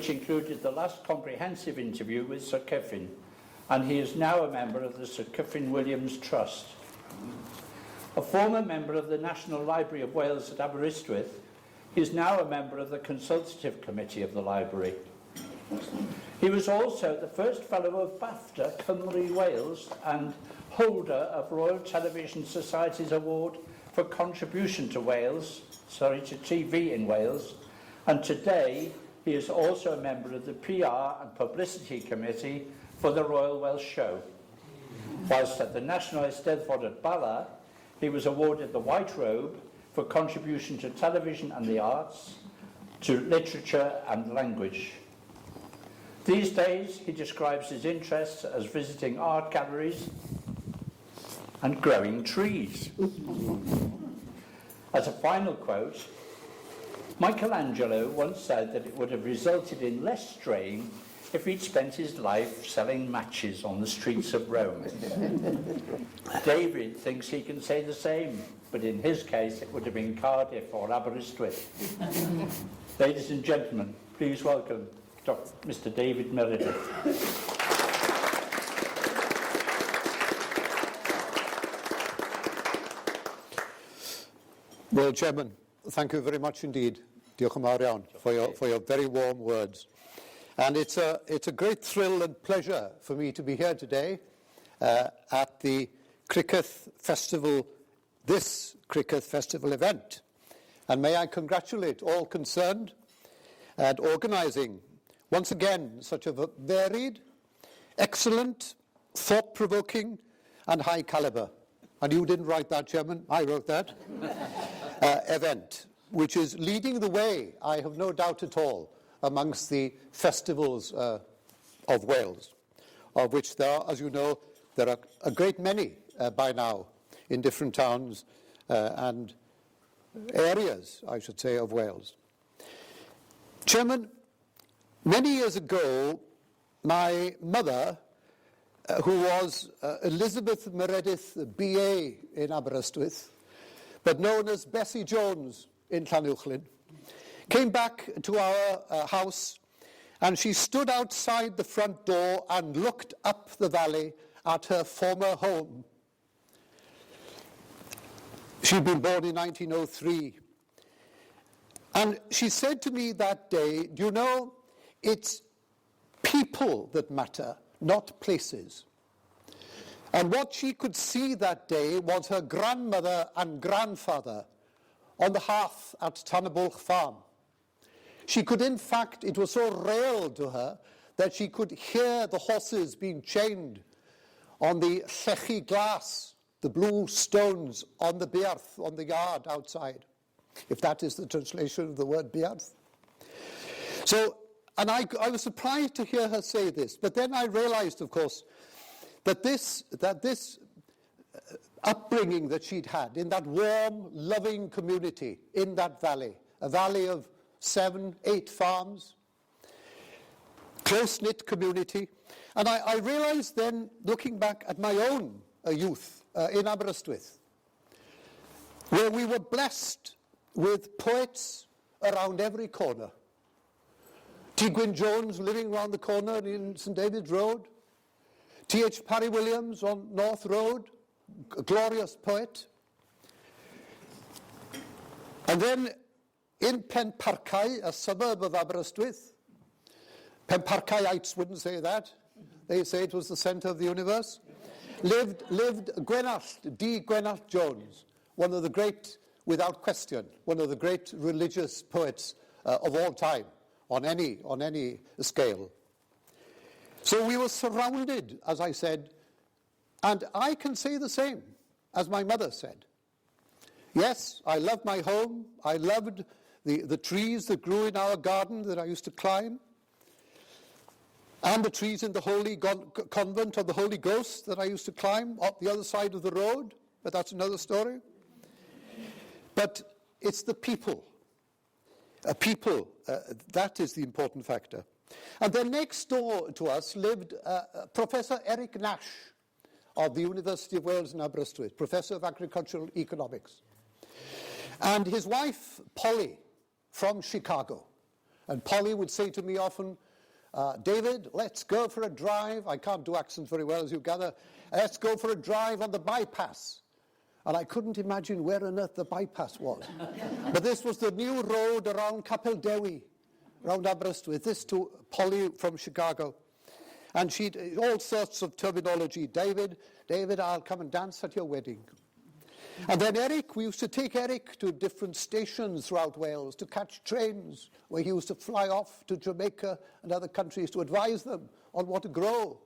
which included the last comprehensive interview with Sir Caffeine, and he is now a member of the Sir Caffeine Williams Trust. A former member of the National Library of Wales at Aberystwyth, he is now a member of the Consultative Committee of the Library. He was also the first Fellow of BAFTA Cymru Wales and holder of Royal Television Society's Award for contribution to TV in Wales, and today he is also a member of the PR and Publicity Committee for the Royal Welsh Show. Whilst at the National Eisteddfod at Bala, he was awarded the White Robe for contribution to television and the arts, to literature and language. These days, he describes his interests as visiting art galleries and growing trees. As a final quote, Michelangelo once said that it would have resulted in less straying if he'd spent his life selling matches on the streets of Rome. David thinks he can say the same, but in his case it would have been Cardiff or Aberystwyth. Ladies and gentlemen, please welcome Mr. David Meredith. Well, Chairman, thank you very much indeed, diolch yn fawr iawn, for your very warm words. And it's a great thrill and pleasure for me to be here today at the Criccieth Festival, this Criccieth Festival event. And may I congratulate all concerned at organising, once again, such a varied, excellent, thought-provoking and high calibre. And you didn't write that, Chairman, I wrote that, event, which is leading the way, I have no doubt at all, amongst the festivals of Wales, of which there are, as you know, there are a great many by now in different towns and areas, I should say, of Wales. Chairman, many years ago, my mother, who was Elizabeth Meredith, BA in Aberystwyth, but known as Bessie Jones in Llanuwchlyn, came back to our house, and she stood outside the front door and looked up the valley at her former home. She'd been born in 1903. And she said to me that day, "Do you know, it's people that matter, not places." And what she could see that day was her grandmother and grandfather on the hearth at Tanabulch Farm. She could, in fact, it was so real to her that she could hear the horses being chained on the llechi glass, the blue stones on the bearth, on the yard outside, if that is the translation of the word bearth. So, and I was surprised to hear her say this, but then I realized, of course, that this upbringing that she'd had in that warm, loving community in that valley, a valley of 7, 8 farms, close-knit community. And I realized then, looking back at my own youth in Aberystwyth, where we were blessed with poets around every corner. T. Gwyn Jones living around the corner in St. David's Road, T.H. Parry Williams on North Road, a glorious poet. And then in Penparcau, a suburb of Aberystwyth, Penparcauites wouldn't say that. They say it was the centre of the universe. Lived Gwenallt, D. Gwenallt Jones, one of the great, without question, one of the great religious poets of all time, on any scale. So we were surrounded, as I said, and I can say the same as my mother said. Yes, I loved my home. I loved the trees that grew in our garden that I used to climb, and the trees in the Holy Convent of the Holy Ghost that I used to climb up the other side of the road, but that's another story. But it's the people. That is the important factor. And then next door to us lived Professor Eric Nash of the University of Wales in Aberystwyth, Professor of Agricultural Economics. And his wife, Polly, from Chicago. And Polly would say to me often, David, let's go for a drive. I can't do accents very well, as you gather. Let's go for a drive on the bypass. And I couldn't imagine where on earth the bypass was. But this was the new road around Capel Dewi, around Aberystwyth. This to Polly from Chicago. And she'd all sorts of terminology. David, I'll come and dance at your wedding. And then Eric, we used to take Eric to different stations throughout Wales to catch trains, where he used to fly off to Jamaica and other countries to advise them on what to grow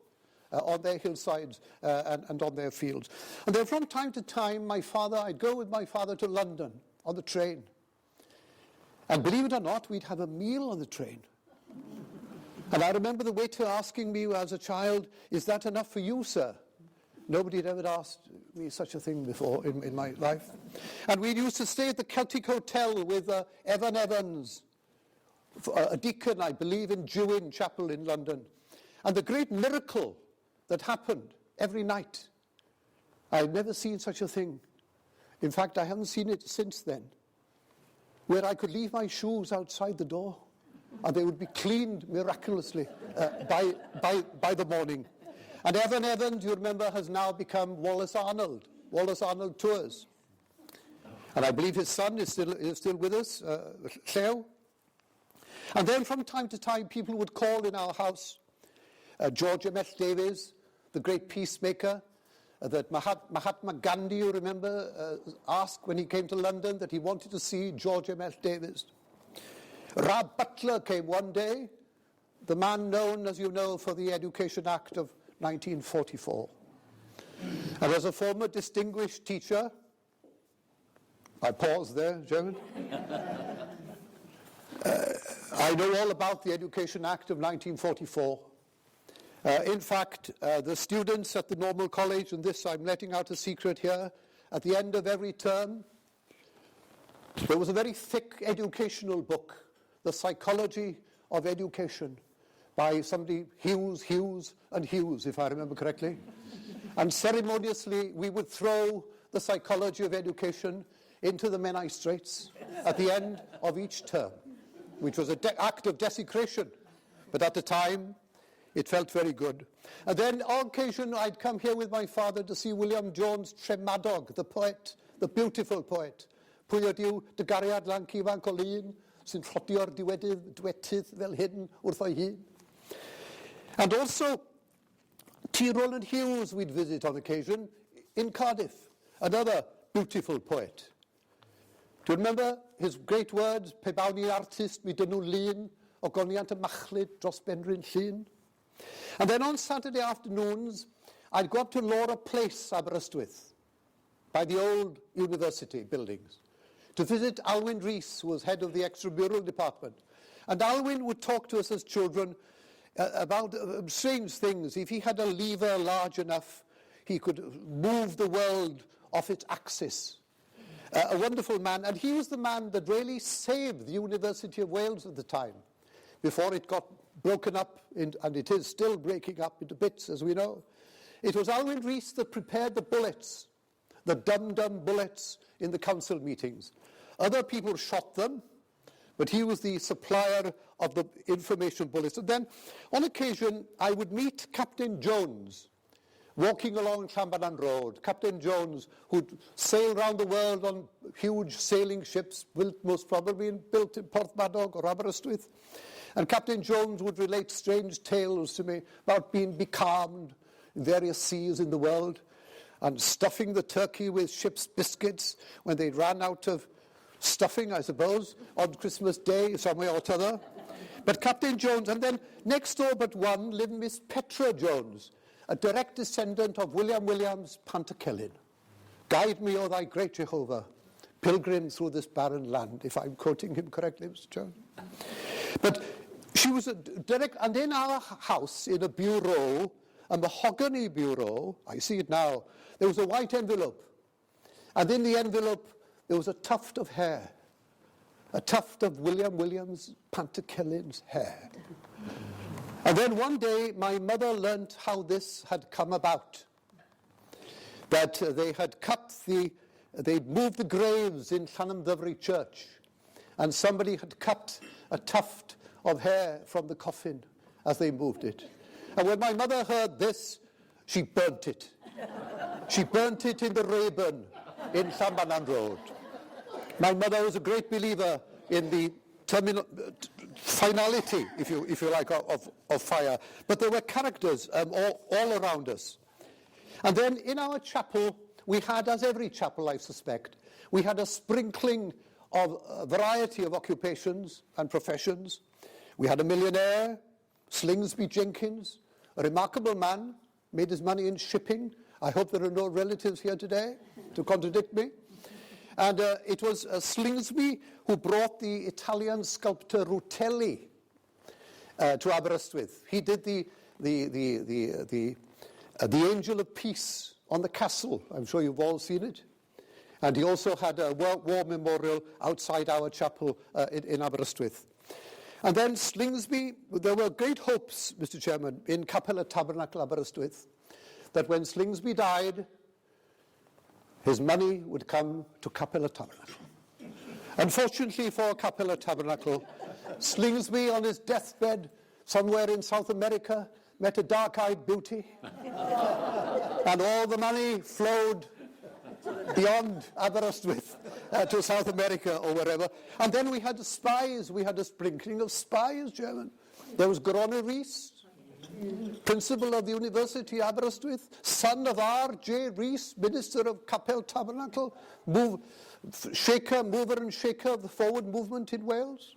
on their hillsides and on their fields. And then from time to time, I'd go with my father to London on the train. And believe it or not, we'd have a meal on the train. And I remember the waiter asking me as a child, is that enough for you, sir? Nobody had ever asked me such a thing before in my life. And we used to stay at the Celtic Hotel with Evan Evans, a deacon, I believe, in Jewin Chapel in London. And the great miracle that happened every night, I've never seen such a thing. In fact, I haven't seen it since then, where I could leave my shoes outside the door and they would be cleaned miraculously by the morning. And Evan Evans, you remember, has now become Wallace Arnold Tours. And I believe his son is still with us, Llew. And then from time to time, people would call in our house. George M.F. Davies, the great peacemaker, that Mahatma Gandhi, you remember, asked when he came to London that he wanted to see George M.F. Davies. Rab Butler came one day, the man known, as you know, for the Education Act of 1944. And as a former distinguished teacher, I pause there, Chairman. I know all about the Education Act of 1944. In fact, the students at the Normal College, and this I'm letting out a secret here, at the end of every term, there was a very thick educational book, The Psychology of Education, by somebody, Hughes, if I remember correctly. And ceremoniously, we would throw the Psychology of Education into the Menai Straits at the end of each term, which was an act of desecration. But at the time, it felt very good. And then on occasion, I'd come here with my father to see William Jones Tremadog, the poet, the beautiful poet. Pwy ydyw dy gariad lan cifan colin, sy'n rhodio'r dwetydd fel hyn wrth o'i hun. And also, T. Rowland Hughes we'd visit on occasion in Cardiff, another beautiful poet. Do you remember his great words, pe bawn i'n artist, mi dyn nhw lun, o goniant y machlyd dros benryn llun? And then on Saturday afternoons, I'd go up to Laura Place, Aberystwyth, by the old university buildings, to visit Alwyn Rees, who was head of the extramural department. And Alwyn would talk to us as children about strange things. If he had a lever large enough, he could move the world off its axis. A wonderful man, and he was the man that really saved the University of Wales at the time, before it got broken up, and it is still breaking up into bits, as we know. It was Alwyn Rees that prepared the bullets, the dum-dum bullets in the council meetings. Other people shot them, but he was the supplier of the information bullets. And then, on occasion, I would meet Captain Jones, walking along Llanbanan Road. Captain Jones, who'd sail around the world on huge sailing ships, most probably built in Porthmadog or Aberystwyth. And Captain Jones would relate strange tales to me about being becalmed in various seas in the world and stuffing the turkey with ship's biscuits when they ran out of stuffing, I suppose, on Christmas Day, somewhere or other. But Captain Jones, and then next door but one lived Miss Petra Jones, a direct descendant of William Williams Pantycelyn. Guide me, O thy great Jehovah, pilgrim through this barren land, if I'm quoting him correctly, Mr. Chairman. But she was a direct, and in our house, in a bureau, a mahogany bureau, I see it now, there was a white envelope. And in the envelope, there was a tuft of hair, a tuft of William Williams Pantycelyn's hair. And then one day, my mother learnt how this had come about. That they had they'd moved the graves in Llanymddyfri Church, and somebody had cut a tuft of hair from the coffin as they moved it. And when my mother heard this, she burnt it. She burnt it in the Rayburn in Llanbanan Road. My mother was a great believer in the finality, if you like, of fire. But there were characters all around us. And then in our chapel, we had, as every chapel I suspect, we had a sprinkling of a variety of occupations and professions. We had a millionaire, Slingsby Jenkins, a remarkable man, made his money in shipping. I hope there are no relatives here today to contradict me. And it was Slingsby who brought the Italian sculptor Rutelli to Aberystwyth. He did the Angel of Peace on the castle. I'm sure you've all seen it. And he also had a war memorial outside our chapel in Aberystwyth. And then Slingsby, there were great hopes, Mr. Chairman, in Capella Tabernacle Aberystwyth, that when Slingsby died, his money would come to Capella Tabernacle. Unfortunately for Capella Tabernacle, Slingsby on his deathbed somewhere in South America met a dark-eyed beauty, and all the money flowed beyond Aberystwyth to South America or wherever. And then we had the spies. We had a sprinkling of spies, Chairman. There was Gronw Rhys, principal of the University of Aberystwyth, son of R.J. Rhys, minister of Capel Tabernacle, mover and shaker of the forward movement in Wales.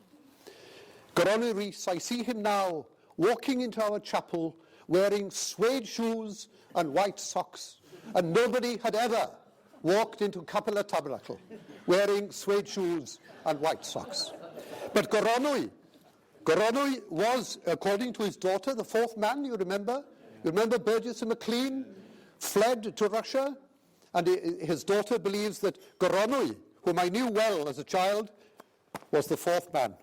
Gronw Rhys, I see him now walking into our chapel wearing suede shoes and white socks, and nobody had ever walked into Capella Tabernacle wearing suede shoes and white socks. But Gronw was, according to his daughter, the fourth man, you remember? You remember Burgess and MacLean fled to Russia? And his daughter believes that Gronw, whom I knew well as a child, was the fourth man.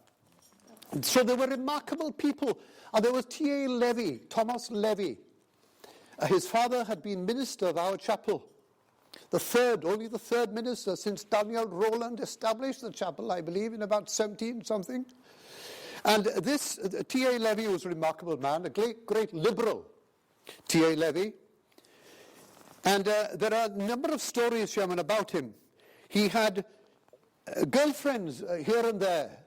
And so there were remarkable people. And there was T.A. Levy, Thomas Levy. His father had been minister of our chapel. Only the third minister since Daniel Rowland established the chapel, I believe, in about 17 something. And this T.A. Levy was a remarkable man, a great liberal, T.A. Levy. And there are a number of stories, Chairman, about him. He had girlfriends here and there.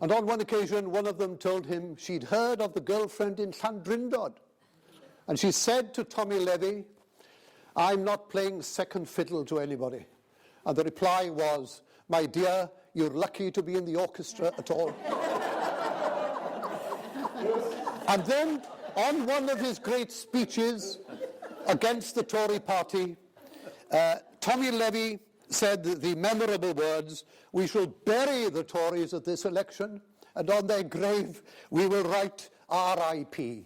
And on one occasion, one of them told him she'd heard of the girlfriend in Llandrindod. And she said to Tommy Levy, "I'm not playing second fiddle to anybody." And the reply was, "My dear, you're lucky to be in the orchestra at all." And then, on one of his great speeches against the Tory party, Tommy Levy said the memorable words, "We shall bury the Tories at this election, and on their grave we will write R.I.P.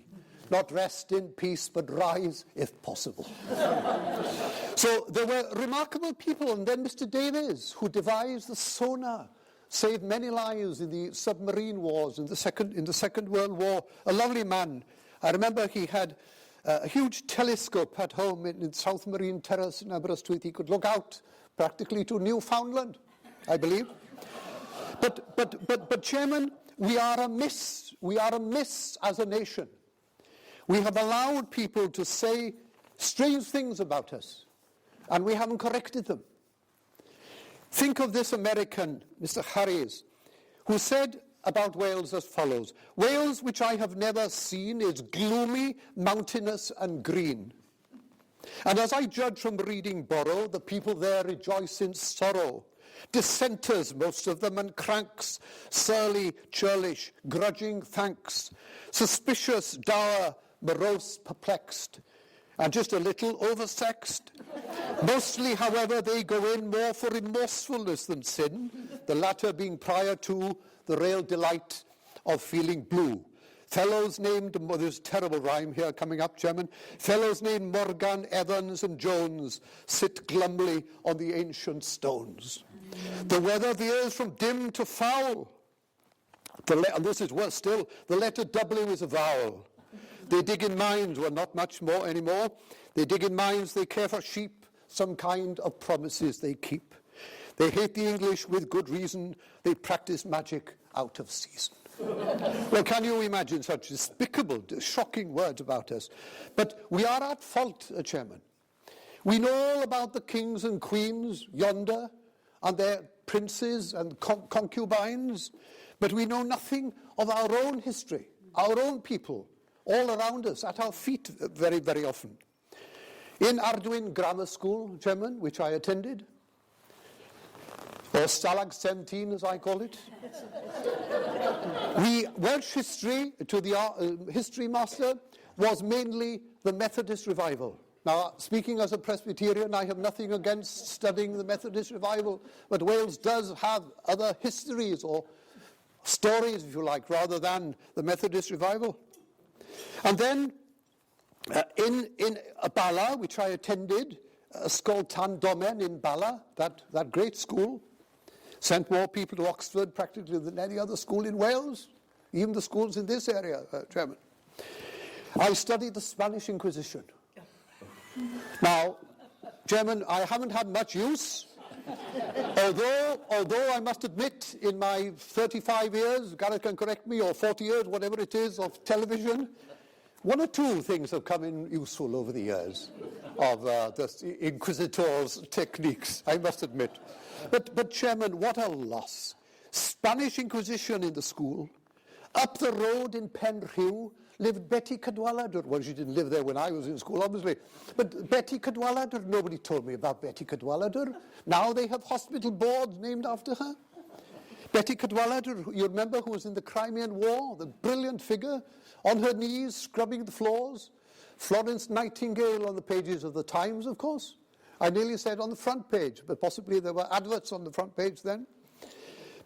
Not rest in peace, but rise if possible." So there were remarkable people. And then Mr. Davies, who devised the sonar, saved many lives in the submarine wars in the Second World War. A lovely man. I remember he had a huge telescope at home in South Marine Terrace in Aberystwyth. He could look out practically to Newfoundland, I believe. But Chairman, we are amiss. We are amiss as a nation. We have allowed people to say strange things about us, and we haven't corrected them. Think of this American, Mr. Harris, who said about Wales as follows: "Wales, which I have never seen, is gloomy, mountainous, and green. And as I judge from reading Borough, the people there rejoice in sorrow. Dissenters, most of them, and cranks, surly, churlish, grudging thanks, suspicious, dour, morose, perplexed, and just a little oversexed. Mostly, however, they go in more for remorsefulness than sin, the latter being prior to the real delight of feeling blue. Fellows named, there's a terrible rhyme here coming up, Chairman. Fellows named Morgan, Evans, and Jones sit glumly on the ancient stones. The weather veers from dim to foul. And this is worse still, the letter W is a vowel. They dig in mines, well, not much more anymore. They dig in mines, they care for sheep, some kind of promises they keep. They hate the English with good reason. They practice magic out of season." Well, can you imagine such despicable, shocking words about us? But we are at fault, Chairman. We know all about the kings and queens yonder and their princes and concubines, but we know nothing of our own history, our own people, all around us, at our feet very, very often. In Arduin Grammar School, Chairman, which I attended, or Stalag 17 as I call it, the Welsh history to the history master was mainly the Methodist revival. Now, speaking as a Presbyterian, I have nothing against studying the Methodist revival, but Wales does have other histories or stories, if you like, rather than the Methodist revival. And then in Bala, which I attended, Ysgol Tan Domen in Bala, that great school, sent more people to Oxford practically than any other school in Wales, even the schools in this area, Chairman. I studied the Spanish Inquisition. Now, Chairman, I haven't had much use, although I must admit in my 35 years, Gareth can correct me, or 40 years, whatever it is, of television, one or two things have come in useful over the years of the Inquisitors' techniques, I must admit. But Chairman, what a loss. Spanish Inquisition in the school. Up the road in Penrhyw lived Betty Cadwaladr. Well, she didn't live there when I was in school, obviously. But Betty Cadwaladr, nobody told me about Betty Cadwaladr. Now they have hospital boards named after her. Betty Cadwaladr, you remember, who was in the Crimean War, the brilliant figure, on her knees, scrubbing the floors. Florence Nightingale on the pages of the Times, of course. I nearly said on the front page, but possibly there were adverts on the front page then.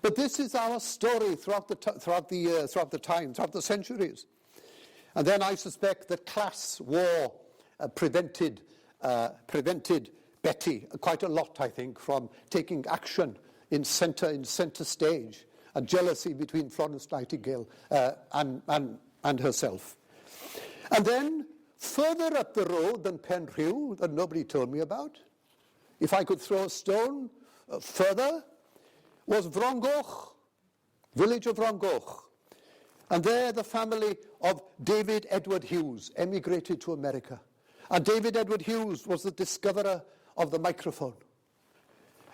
But this is our story throughout the time, throughout the centuries. And then I suspect that class war prevented Betty quite a lot, I think, from taking action in centre stage, a jealousy between Florence Nightingale and herself. And then further up the road than Penrhyw, that nobody told me about, if I could throw a stone further, was Frongoch, village of Frongoch. And there the family of David Edward Hughes emigrated to America. And David Edward Hughes was the discoverer of the microphone.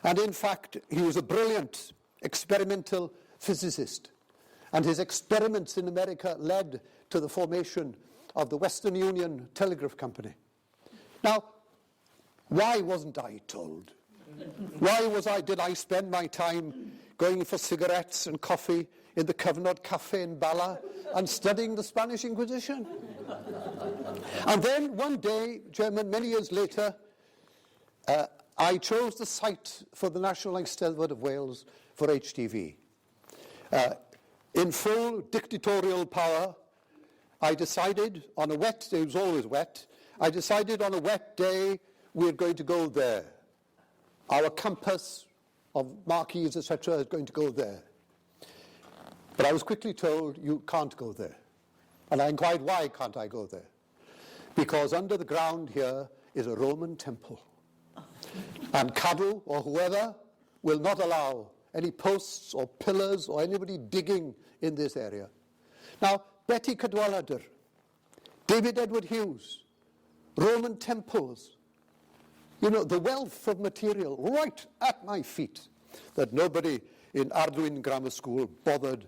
And in fact, he was a brilliant experimental physicist. And his experiments in America led to the formation of the Western Union Telegraph Company. Now, why wasn't I told? Why did I spend my time going for cigarettes and coffee in the Cyfnod Cafe in Bala and studying the Spanish Inquisition? And then one day, Chairman, many years later, I chose the site for the National Eisteddfod of Wales for HTV. In full dictatorial power, I decided on a wet day, it was always wet, I decided on a wet day we're going to go there. Our campus of marquees, etc., is going to go there. But I was quickly told, you can't go there. And I inquired, why can't I go there? Because under the ground here is a Roman temple. And Cadw, or whoever, will not allow any posts or pillars or anybody digging in this area. Now, Betty Cadwaladr, David Edward Hughes, Roman temples, you know, the wealth of material right at my feet that nobody in Arduin Grammar School bothered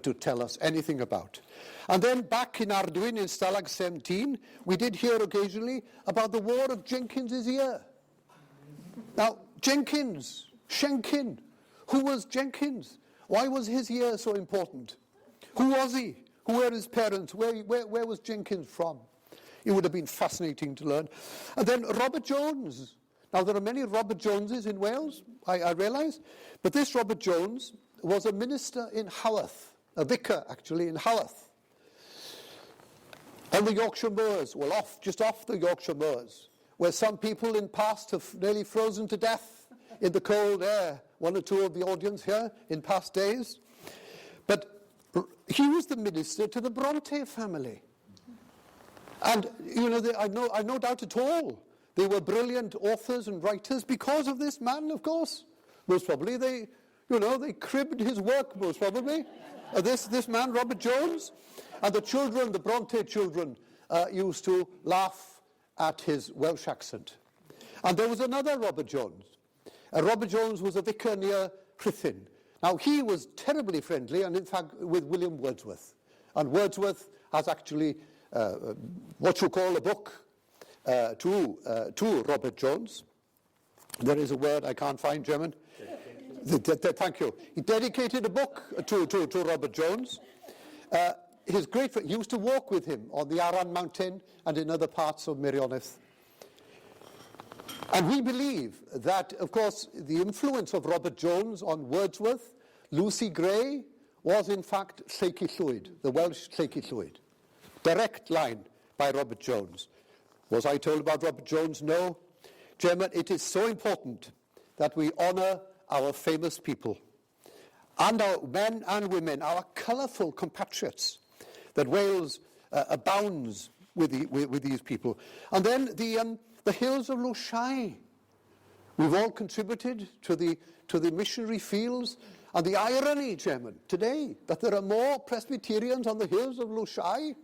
to tell us anything about. And then back in Arduin, in Stalag 17, we did hear occasionally about the War of Jenkins's Ear. Now, Jenkins, Shenkin, who was Jenkins? Why was his ear so important? Who was he? Who were his parents? Where was Jenkins from? It would have been fascinating to learn. And then Robert Jones. Now, there are many Robert Joneses in Wales, I realise, but this Robert Jones was a minister in Haworth, a vicar, actually, in Haworth, on the Yorkshire Moors, well, just off the Yorkshire Moors, where some people in past have nearly frozen to death in the cold air, one or two of the audience here in past days. But he was the minister to the Bronte family. And, you know, I've no doubt at all they were brilliant authors and writers because of this man, of course. Most probably they cribbed his work, most probably. this man, Robert Jones. And the children, the Bronte children, used to laugh at his Welsh accent. And there was another Robert Jones. Robert Jones was a vicar near Prydain. Now, he was terribly friendly, and in fact, with William Wordsworth. And Wordsworth has actually what you call a book to Robert Jones. There is a word I can't find, German. Thank you. He dedicated a book to Robert Jones. His great friend, he used to walk with him on the Aran Mountain and in other parts of Meredydd. And we believe that, of course, the influence of Robert Jones on Wordsworth, Lucy Gray, was in fact Lleucu Llwyd, the Welsh Lleucu Llwyd. Direct line by Robert Jones. Was I told about Robert Jones? No. Chairman, it is so important that we honour our famous people and our men and women, our colourful compatriots, that Wales abounds with these people. And then the hills of Lewishai. We've all contributed to the missionary fields. And the irony, Chairman, today, that there are more Presbyterians on the hills of Lewishai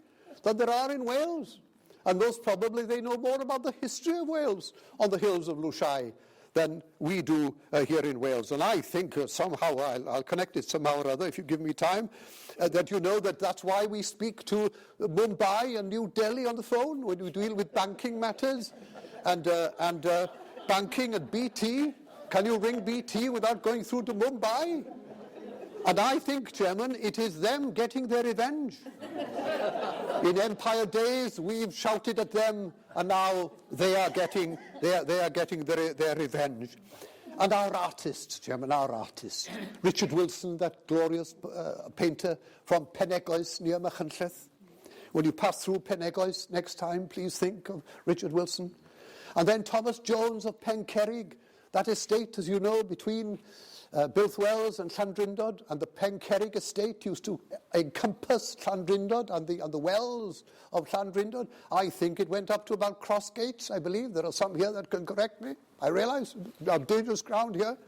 than there are in Wales. And most probably they know more about the history of Wales on the hills of Lewishai than we do here in Wales. And I think somehow, I'll connect it somehow or other if you give me time, that you know that that's why we speak to Mumbai and New Delhi on the phone when we deal with banking matters and banking and BT. Can you ring BT without going through to Mumbai? And I think, Chairman, it is them getting their revenge. In Empire days, we've shouted at them, and now they are getting their revenge. And our artists, Chairman, our artists. Richard Wilson, that glorious painter from Penegoes near Machynlleth. When you pass through Penegoes next time, please think of Richard Wilson. And then Thomas Jones of Pencerrig, that estate, as you know, between Builthwells and Llandrindod, and the Pencerrig estate used to encompass Llandrindod and the wells of Llandrindod. I think it went up to about Crossgates, I believe. There are some here that can correct me. I realise I'm dangerous ground here.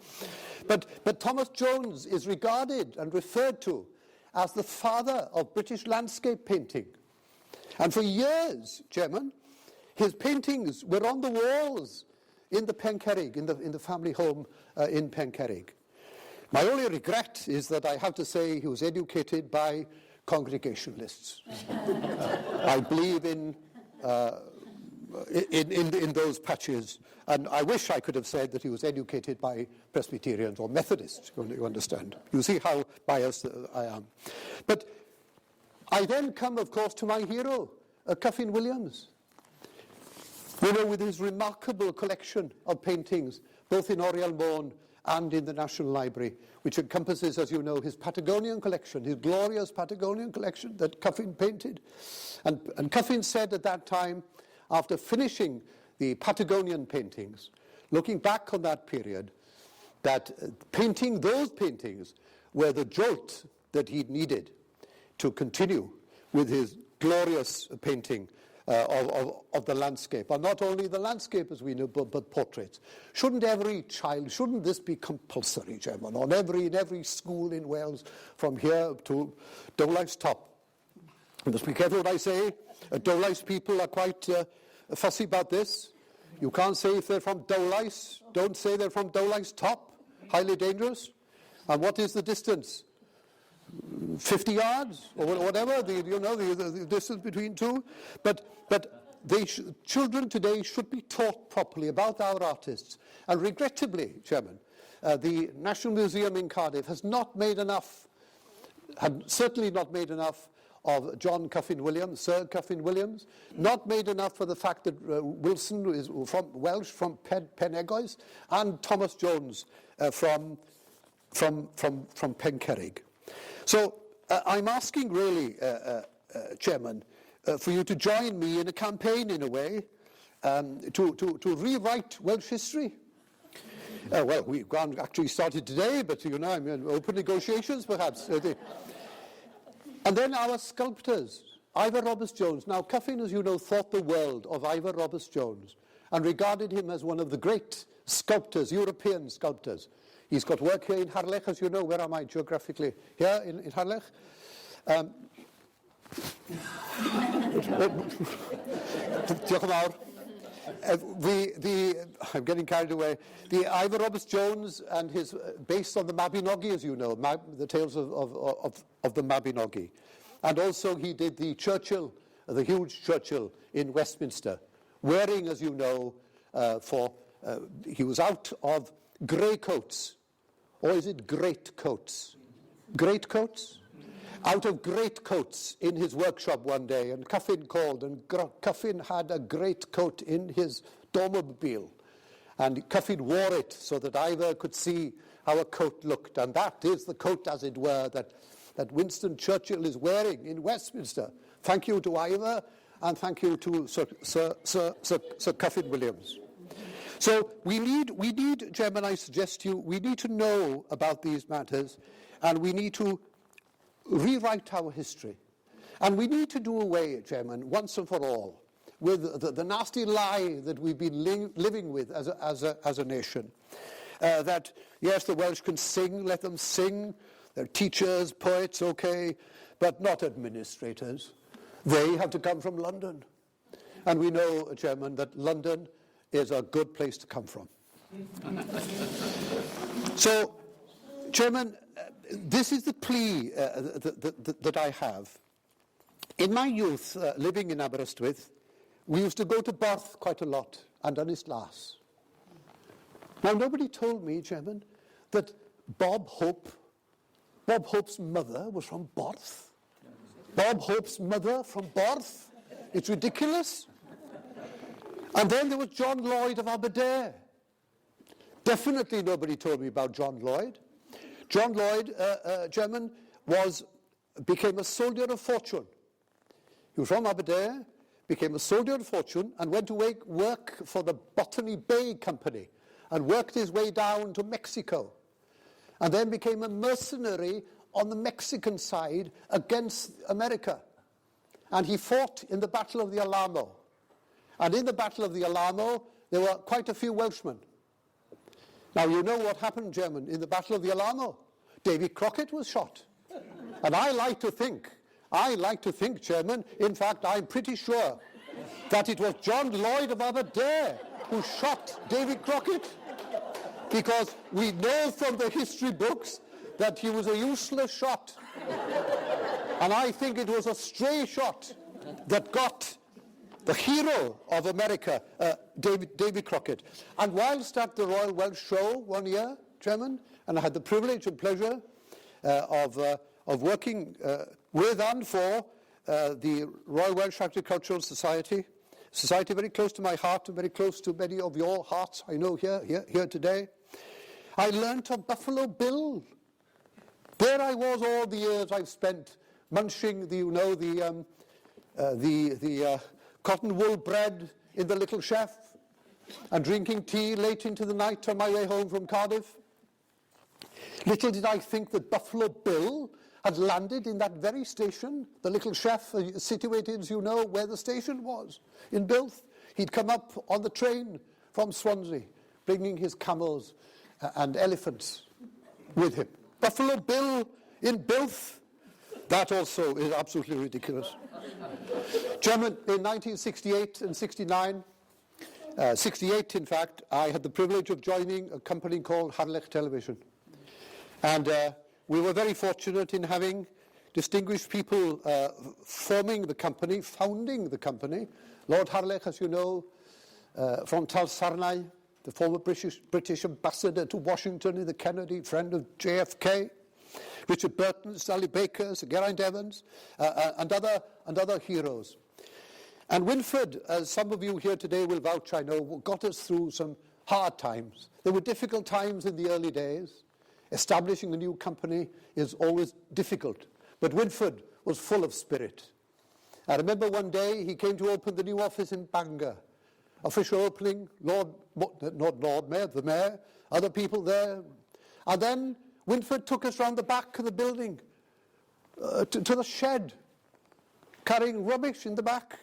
But Thomas Jones is regarded and referred to as the father of British landscape painting. And for years, Chairman, his paintings were on the walls in the Pencerrig, in the family home in Pencerrig. My only regret is that I have to say he was educated by Congregationalists. I believe in those patches, and I wish I could have said that he was educated by Presbyterians or Methodists, you understand. You see how biased I am. But I then come, of course, to my hero, Caffeine Williams. You know, with his remarkable collection of paintings, both in Oriel Môn and in the National Library, which encompasses, as you know, his Patagonian collection, his glorious Patagonian collection that Caffeine painted. And Caffeine said at that time, after finishing the Patagonian paintings, looking back on that period, that those paintings were the jolt that he needed to continue with his glorious painting of the landscape, and not only the landscape as we know, but portraits. Shouldn't this be compulsory, Chairman, in every school in Wales, from here to Dowlais top? I must be careful what I say. Dowlais people are quite fussy about this. You can't say if they're from Dowlais, don't say they're from Dowlais top, highly dangerous. And what is the distance? 50 yards or whatever, the distance between two. But children today should be taught properly about our artists. And regrettably, Chairman, the National Museum in Cardiff has not made enough, had certainly not made enough of John Caffeine Williams, Sir Caffeine Williams, not made enough for the fact that Wilson is from Welsh, from Penegoes, and Thomas Jones from Pencerrig. So I'm asking really, Chairman, for you to join me in a campaign, in a way, to rewrite Welsh history. Well, we haven't actually started today, but I'm in open negotiations, perhaps. And then our sculptors, Ivor Roberts-Jones. Now, Caffeine, as you know, thought the world of Ivor Roberts-Jones and regarded him as one of the great sculptors, European sculptors. He's got work here in Harlech, as you know. Where am I geographically? Here in Harlech. Diolch yn fawr. I'm getting carried away. The Ivor Roberts Jones and his, based on the Mabinogi, as you know, the tales of the Mabinogi. And also he did the Churchill, the huge Churchill in Westminster, wearing, as you know, he was out of grey coats, or is it great coats? Great coats? Out of great coats in his workshop one day, and Caffeine called, and Caffeine had a great coat in his automobile, and Caffeine wore it so that Ivor could see how a coat looked, and that is the coat, as it were, that Winston Churchill is wearing in Westminster. Thank you to Ivor, and thank you to Sir Caffeine Williams. So we need, Chairman, I suggest to you, we need to know about these matters, and we need to rewrite our history. And we need to do away, Chairman, once and for all, with the nasty lie that we've been living with as a nation. That, yes, the Welsh can sing, let them sing. They're teachers, poets, okay, but not administrators. They have to come from London. And we know, Chairman, that London is a good place to come from. So, Chairman, this is the plea that I have. In my youth, living in Aberystwyth, we used to go to Barth quite a lot, and Ynys Las. Now, nobody told me, Chairman, that Bob Hope's mother was from Barth. Bob Hope's mother from Barth. It's ridiculous. And then there was John Lloyd of Aberdeen. Definitely nobody told me about John Lloyd. John Lloyd, Chairman, became a soldier of fortune. He was from Aberdeen, became a soldier of fortune, and went to work for the Botany Bay Company, and worked his way down to Mexico, and then became a mercenary on the Mexican side against America. And he fought in the Battle of the Alamo. And in the Battle of the Alamo, there were quite a few Welshmen. Now, you know what happened, Chairman, in the Battle of the Alamo. David Crockett was shot. And I like to think, Chairman, in fact, I'm pretty sure that it was John Lloyd of Aberdeen who shot David Crockett, because we know from the history books that he was a useless shot. And I think it was a stray shot that got the hero of America, David Crockett. And whilst at the Royal Welsh Show one year, Chairman, and I had the privilege and pleasure of working with and for the Royal Welsh Agricultural Society very close to my heart and very close to many of your hearts, I know, here today. I learnt of Buffalo Bill. There I was all the years I've spent munching the cotton wool bread in the Little Chef and drinking tea late into the night on my way home from Cardiff. Little did I think that Buffalo Bill had landed in that very station, the Little Chef, situated, as you know, where the station was, in Bilth. He'd come up on the train from Swansea, bringing his camels and elephants with him. Buffalo Bill in Bilth. That also is absolutely ridiculous. Chairman, in 1968 and 69, 68 in fact, I had the privilege of joining a company called Harlech Television. And we were very fortunate in having distinguished people founding the company. Lord Harlech, as you know, from Talsarnau, the former British ambassador to Washington in the Kennedy, friend of JFK. Richard Burton, Sally Baker, Sir Geraint Evans, and other heroes. And Winford, as some of you here today will vouch, I know, got us through some hard times. There were difficult times in the early days. Establishing a new company is always difficult. But Winford was full of spirit. I remember one day he came to open the new office in Bangor. Official opening, not Lord Mayor, the Mayor, other people there. And then Winford took us round the back of the building to the shed, carrying rubbish in the back.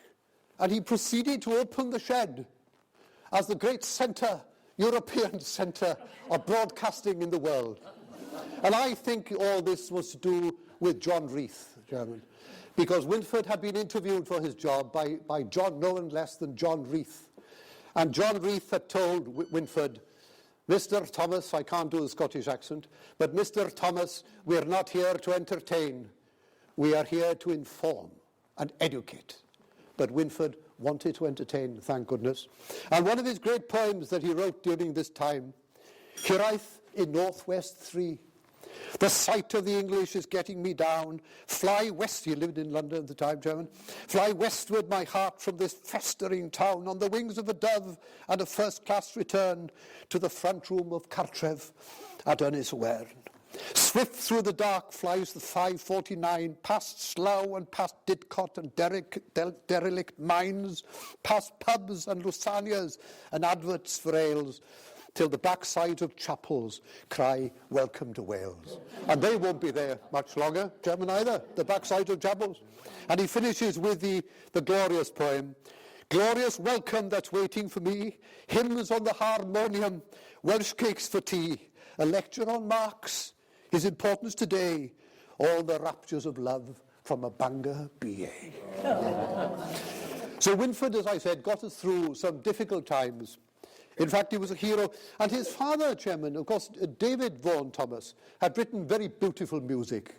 And he proceeded to open the shed as the great centre European centre of broadcasting in the world. And I think all this was to do with John Reith, Chairman, because Winford had been interviewed for his job by no one less than John Reith. And John Reith had told Winford, Mr. Thomas, I can't do the Scottish accent, but Mr. Thomas, we're not here to entertain. We are here to inform and educate. But Winford wanted to entertain, thank goodness. And one of his great poems that he wrote during this time, Araith in Northwest 3. The sight of the English is getting me down. Fly west, he lived in London at the time, Chairman. Fly westward, my heart, from this festering town, on the wings of a dove and a first-class return to the front room of Cartref at Ynys-Wern. Swift through the dark flies the 549, past Slough and past Didcot and derelict mines, past pubs and lusanias and adverts for ales, till the backsides of chapels cry, welcome to Wales. And they won't be there much longer, Chairman, either, the backsides of chapels. And he finishes with the glorious poem, glorious welcome that's waiting for me, hymns on the harmonium, Welsh cakes for tea, a lecture on Marx, his importance today, all the raptures of love from a Bangor BA. So Winford, as I said, got us through some difficult times. In fact, he was a hero. And his father, Chairman, of course, David Vaughan Thomas, had written very beautiful music.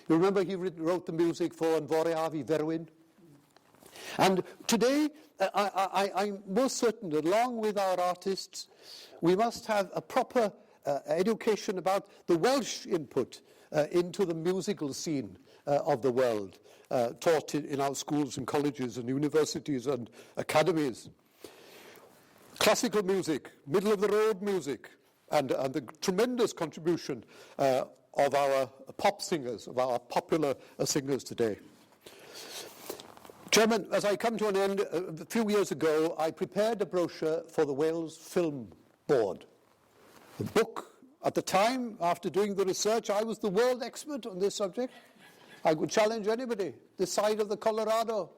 You remember he wrote the music for An Fore Fi Ferwyn? And today, I'm most certain that along with our artists, we must have a proper education about the Welsh input into the musical scene of the world, taught in our schools and colleges and universities and academies. Classical music, middle-of-the-road music, and the tremendous contribution of our pop singers, of our popular singers today. Chairman, as I come to an end, a few years ago, I prepared a brochure for the Wales Film Board. The book, at the time, after doing the research, I was the world expert on this subject. I could challenge anybody this side of the Colorado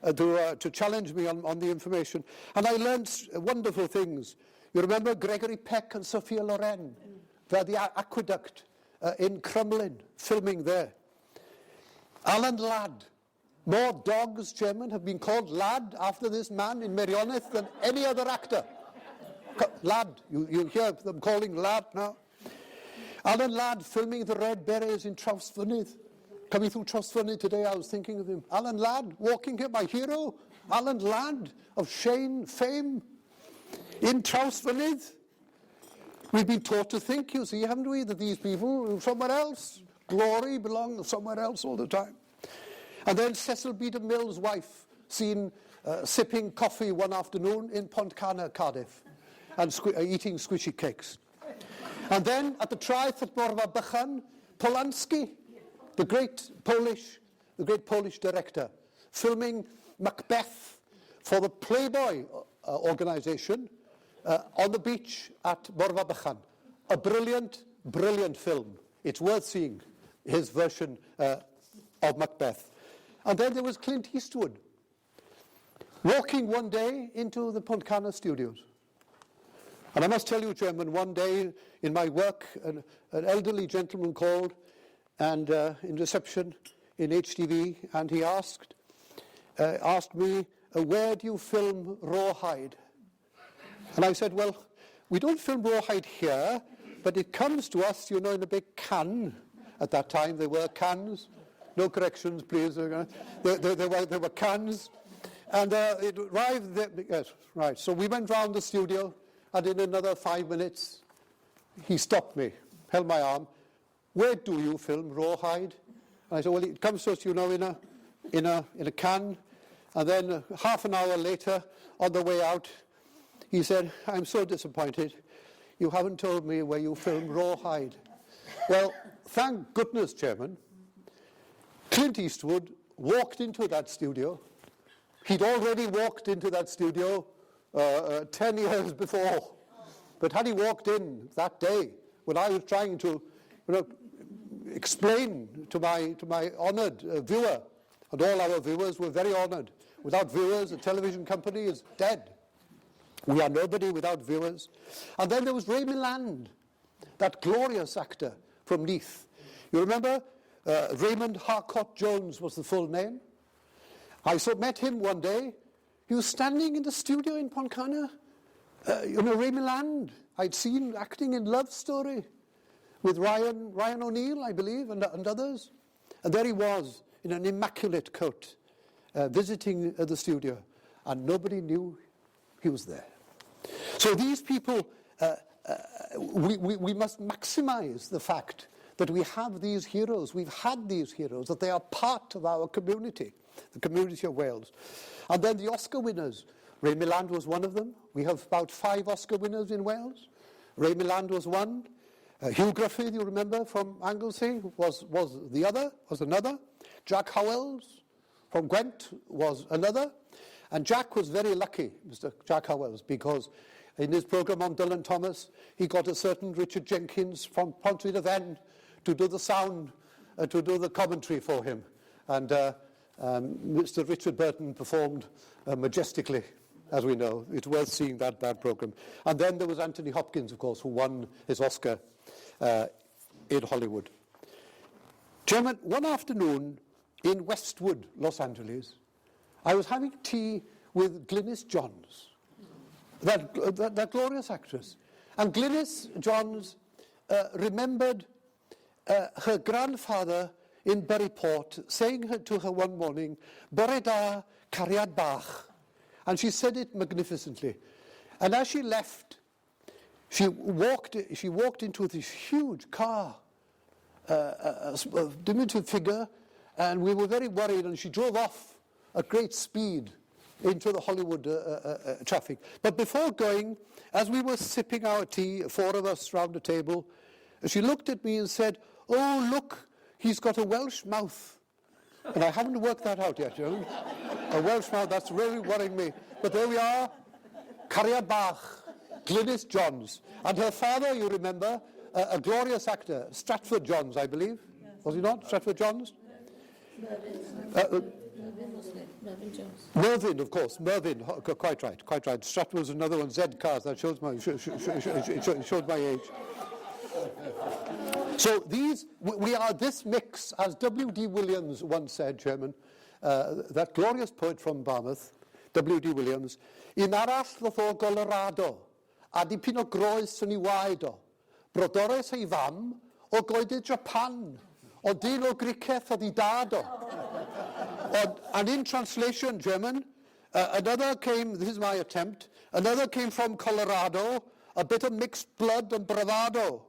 to challenge me on the information. And I learned wonderful things. You remember Gregory Peck and Sophia Loren? They're the aqueduct in Crumlin, filming there. Alan Ladd. More dogs, Chairman, have been called Ladd after this man in Meredydd than any other actor. Ladd, you hear them calling Ladd now. Alan Ladd filming the Red Berets in Trawsfynydd. Coming through Trawsfynydd today, I was thinking of him. Alan Ladd, walking here, my hero. Alan Ladd of Shane fame in Trawsfynydd. We've been taught to think, you see, haven't we, that these people are somewhere else. Glory belongs somewhere else all the time. And then Cecil B. DeMille's wife seen sipping coffee one afternoon in Pontcanna, Cardiff, and eating squishy cakes. And then at the Traeth at Morfa Bychan, Polanski, the great Polish director, filming Macbeth for the Playboy organization on the beach at Morfa Bychan. A brilliant, brilliant film. It's worth seeing, his version of Macbeth. And then there was Clint Eastwood, walking one day into the Pontcanna studios. And I must tell you, Chairman, one day in my work, an elderly gentleman called and in reception in HTV, and he asked me, where do you film Rawhide? And I said, well, we don't film Rawhide here, but it comes to us, you know, in a big can. At that time, there were cans. No corrections, please. There were cans. And it arrived there. Yes, right. So we went round the studio, and in another 5 minutes, he stopped me, held my arm. Where do you film Rawhide? And I said, well, it comes to us, you know, in a can. And then half an hour later, on the way out, he said, I'm so disappointed. You haven't told me where you filmed Rawhide. Well, thank goodness, Chairman, Clint Eastwood walked into that studio. He'd already walked into that studio 10 years before. But had he walked in that day, when I was trying to explain to my honoured viewer, and all our viewers were very honoured. Without viewers, the television company is dead. We Are Nobody Without Viewers. And then there was Raymond, that glorious actor from Neath. You remember? Raymond Harcott Jones was the full name. I met him one day. He was standing in the studio in Pontcanna. Raymond, I'd seen acting in Love Story with Ryan O'Neill, I believe, and others. And there he was in an immaculate coat, visiting the studio, and nobody knew he was there. So these people, we must maximize the fact that we have these heroes, we've had these heroes, that they are part of our community, the community of Wales. And then the Oscar winners. Raymond was one of them. We have about 5 Oscar winners in Wales. Raymond was one. Hugh Griffith, you remember, from Anglesey, was another. Jack Howells from Gwent was another. And Jack was very lucky, Mr. Jack Howells, because in his programme on Dylan Thomas, he got a certain Richard Jenkins from Pontrhydd of End to do the sound, to do the commentary for him. And Mr. Richard Burton performed majestically, as we know. It's worth seeing that programme. And then there was Anthony Hopkins, of course, who won his Oscar in Hollywood. Chairman, one afternoon in Westwood, Los Angeles, I was having tea with Glynis Johns, that glorious actress. And Glynis Johns remembered her grandfather in Buryport saying to her one morning, "Bore da, cariad bach." And she said it magnificently. And as she left, she walked into this huge car, a diminutive figure, and we were very worried, and she drove off at great speed into the Hollywood traffic. But before going, as we were sipping our tea, 4 of us round the table, she looked at me and said, "Oh, look, he's got a Welsh mouth." And I haven't worked that out yet, you know. A Welsh mouth, that's really worrying me. But there we are, Cariad Bach, Glynis Johns. And her father, you remember, a glorious actor, Stratford Johns, I believe. Yes. Was he not, Stratford Johns? Mervyn Jones. Mervyn, of course, Mervyn, quite right. Stratford was another one, Z cars, that shows my age. So we are this mix, as W.D. Williams once said, Chairman, that glorious poet from Barmouth, W.D. Williams, "Un arall ddoth o Colorado, a dipyn o groes yn ei waed o, brodores ei fam o goedydd Japan, o dyn o Criccieth oedd ei dad o." And in translation, German, another came, this is my attempt, another came from Colorado, a bit of mixed blood and bravado.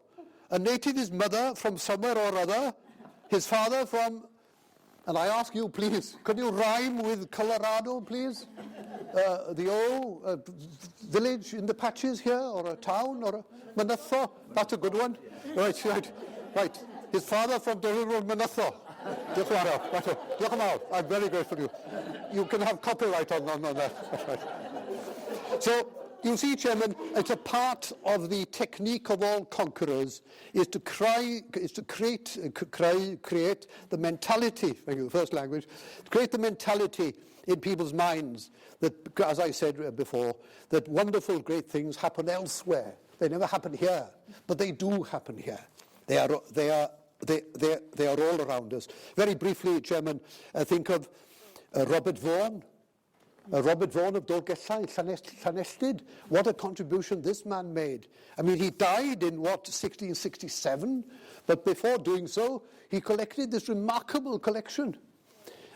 A native, his mother from somewhere or other, his father from, and I ask you, please, could you rhyme with Colorado, please? The old village in the patches here, or a town, or a Mynyddo? That's a good one. Right. His father from the rural Mynyddo. Diolch yn fawr. I'm very grateful to you. You can have copyright on that. Right. So, you see, Chairman, it's a part of the technique of all conquerors is to create the mentality, thank you, the first language, to create the mentality in people's minds that, as I said before, that wonderful, great things happen elsewhere. They never happen here, but they do happen here. They are all around us. Very briefly, Chairman, think of Robert Vaughan. Robert Vaughan of Dolgellau, Llanelltid. What a contribution this man made. I mean, he died in, 1667? But before doing so, he collected this remarkable collection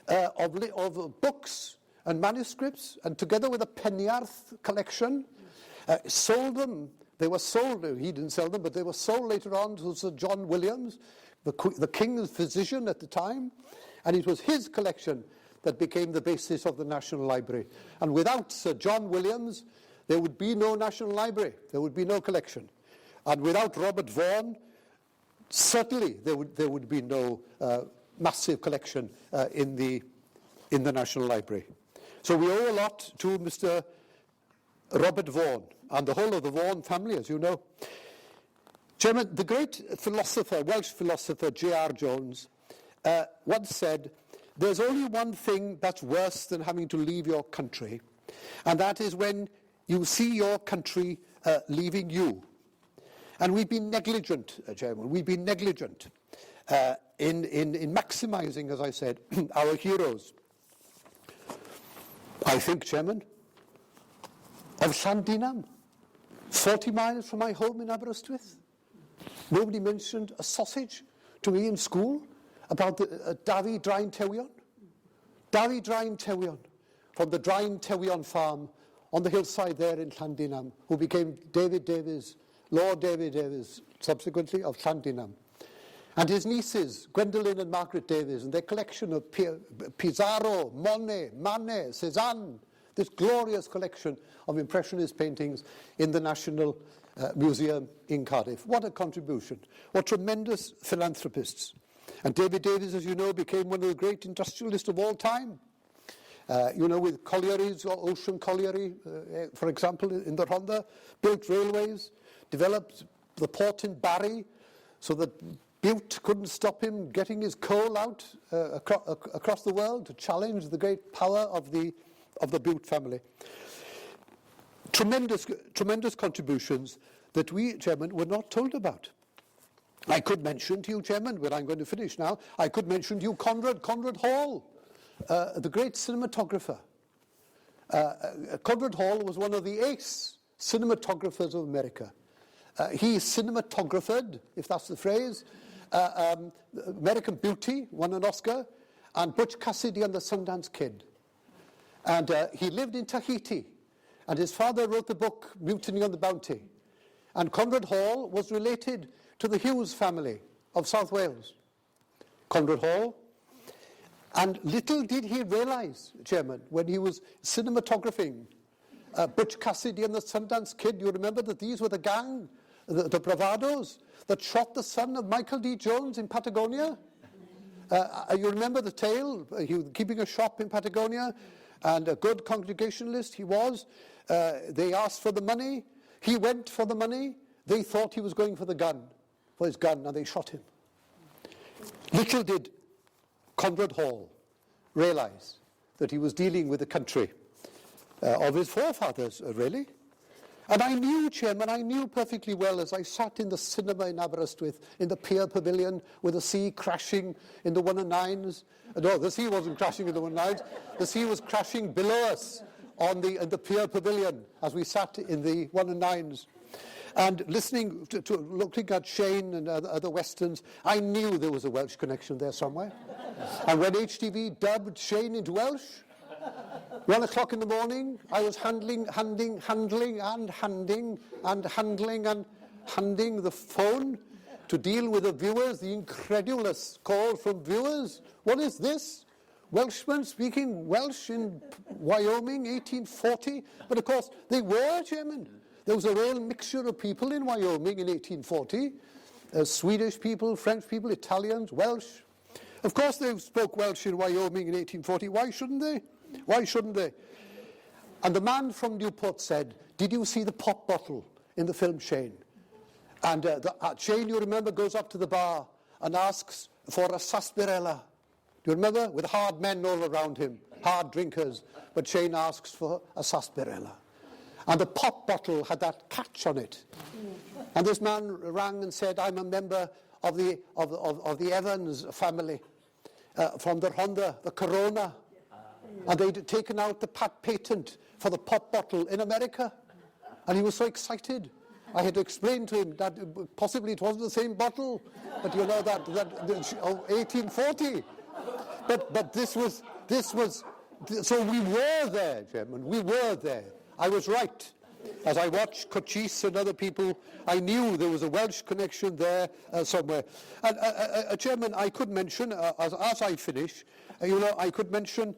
of books and manuscripts, and together with a Peniarth collection, sold them. They were sold, he didn't sell them, but they were sold later on to Sir John Williams, the king's physician at the time, and it was his collection that became the basis of the National Library. And without Sir John Williams, there would be no National Library, there would be no collection. And without Robert Vaughan, certainly there would be no massive collection in the National Library. So we owe a lot to Mr. Robert Vaughan and the whole of the Vaughan family, as you know. Chairman, the great philosopher, Welsh philosopher J.R. Jones, once said, "There's only one thing that's worse than having to leave your country, and that is when you see your country leaving you. And we've been negligent, Chairman, we've been negligent in maximising, as I said, our heroes. I think, Chairman, of Llandinam, 40 miles from my home in Aberystwyth. Nobody mentioned a sausage to me in school about the David Drain Tewion. David Drain Tewion, from the Drain Tewion farm on the hillside there in Llandinam, who became Lord David Davies, subsequently of Llandinam. And his nieces, Gwendolyn and Margaret Davies, and their collection of Pizarro, Monet, Manet, Cézanne, this glorious collection of Impressionist paintings in the National Museum in Cardiff. What a contribution. What tremendous philanthropists. And David Davies, as you know, became one of the great industrialists of all time. With collieries, or Ocean Colliery, for example, in the Rhondda, built railways, developed the port in Barry so that Bute couldn't stop him getting his coal out across the world to challenge the great power of the Bute family. Tremendous contributions that we, Chairman, were not told about. I could mention to you, Chairman, but I'm going to finish now, I could mention to you Conrad Hall, the great cinematographer. Conrad Hall was one of the ace cinematographers of America. He cinematographed, if that's the phrase, American Beauty, won an Oscar, and Butch Cassidy and the Sundance Kid. And he lived in Tahiti, and his father wrote the book Mutiny on the Bounty. And Conrad Hall was related to the Hughes family of South Wales. Conrad Hall. And little did he realise, Chairman, when he was cinematographing Butch Cassidy and the Sundance Kid, you remember that these were the gang, the bravados, that shot the son of Michael D. Jones in Patagonia? You remember the tale? He was keeping a shop in Patagonia, and a good congregationalist he was. They asked for the money. He went for the money. They thought he was going for his gun, and they shot him. Little did Conrad Hall realise that he was dealing with a country of his forefathers, really. And I knew, Chairman, I knew perfectly well as I sat in the cinema in Aberystwyth, in the Pier Pavilion, with the sea crashing in the 109s. No, the sea wasn't crashing in the 109s. The sea was crashing below us in the Pier Pavilion as we sat in the 109s. And listening looking at Shane and other Westerns, I knew there was a Welsh connection there somewhere. And when HTV dubbed Shane into Welsh, 1 o'clock in the morning, I was handing the phone to deal with the viewers, the incredulous call from viewers. What is this? Welshmen speaking Welsh in Wyoming, 1840? But of course, they were, Chairman. There was a real mixture of people in Wyoming in 1840. Swedish people, French people, Italians, Welsh. Of course they spoke Welsh in Wyoming in 1840. Why shouldn't they? Why shouldn't they? And the man from Newport said, did you see the pop bottle in the film Shane? And Shane, you remember, goes up to the bar and asks for a sarsaparilla. Do you remember? With hard men all around him, hard drinkers. But Shane asks for a sarsaparilla. And the pop bottle had that catch on it. And this man rang and said, I'm a member of the Evans family from the Rhondda, the Corona. And they'd taken out the patent for the pop bottle in America. And he was so excited. I had to explain to him that possibly it wasn't the same bottle, but you know that 1840. But this was, so we were there, Chairman, we were there. I was right. As I watched Cochise and other people, I knew there was a Welsh connection there somewhere. And Chairman, I could mention, as I finish, I could mention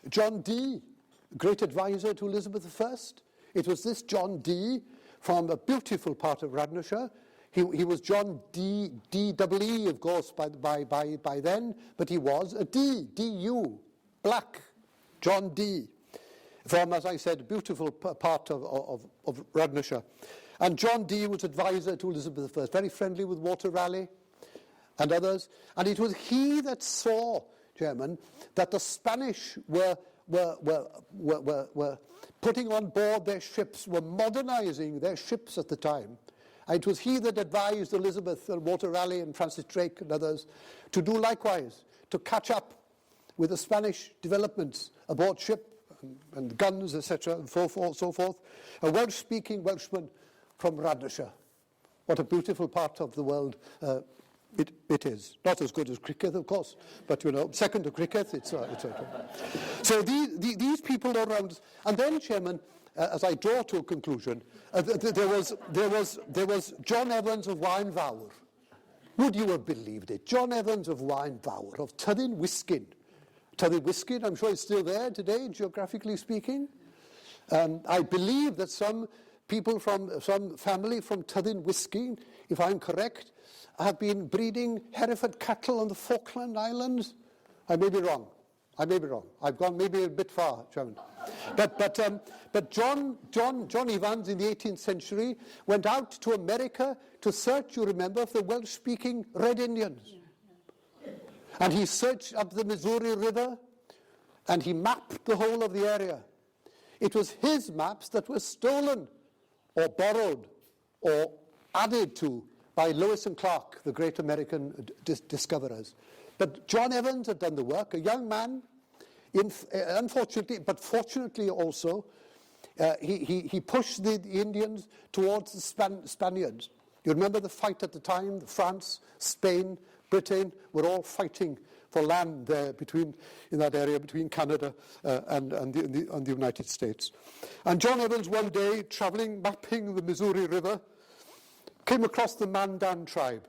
John Dee, great advisor to Elizabeth I. It was this John Dee from a beautiful part of Radnorshire. He was John D-double-E, of course, by then, but he was a D-U, black, John Dee. From, as I said, a beautiful part of Radnorshire. And John Dee was advisor to Elizabeth I, very friendly with Walter Raleigh and others. And it was he that saw, Chairman, that the Spanish were putting on board their ships, were modernizing their ships at the time. And it was he that advised Elizabeth and Walter Raleigh and Francis Drake and others to do likewise, to catch up with the Spanish developments aboard ship and guns, etc., and so forth. A Welsh-speaking Welshman from Radnorshire. What a beautiful part of the world it is. Not as good as Criccieth, of course, but, second to Criccieth, it's okay. So these people are around us. And then, Chairman, as I draw to a conclusion, there was John Evans of Waenfawr. Would you have believed it? John Evans of Waenfawr, of Tyddyn Wisgyn. Tyddyn Wisgyn, I'm sure it's still there today, geographically speaking. I believe that some people some family from Tyddyn Wisgyn, if I'm correct, have been breeding Hereford cattle on the Falkland Islands. I may be wrong. I've gone maybe a bit far, Chairman. But John Evans in the 18th century went out to America to search, you remember, for the Welsh-speaking Red Indians. And he searched up the Missouri River, and he mapped the whole of the area. It was his maps that were stolen or borrowed or added to by Lewis and Clark, the great American discoverers. But John Evans had done the work, a young man, unfortunately, but fortunately also, he pushed the Indians towards the Spaniards. You remember the fight at the time, France, Spain, Britain were all fighting for land there in that area between Canada and the United States. And John Evans one day, mapping the Missouri River, came across the Mandan tribe.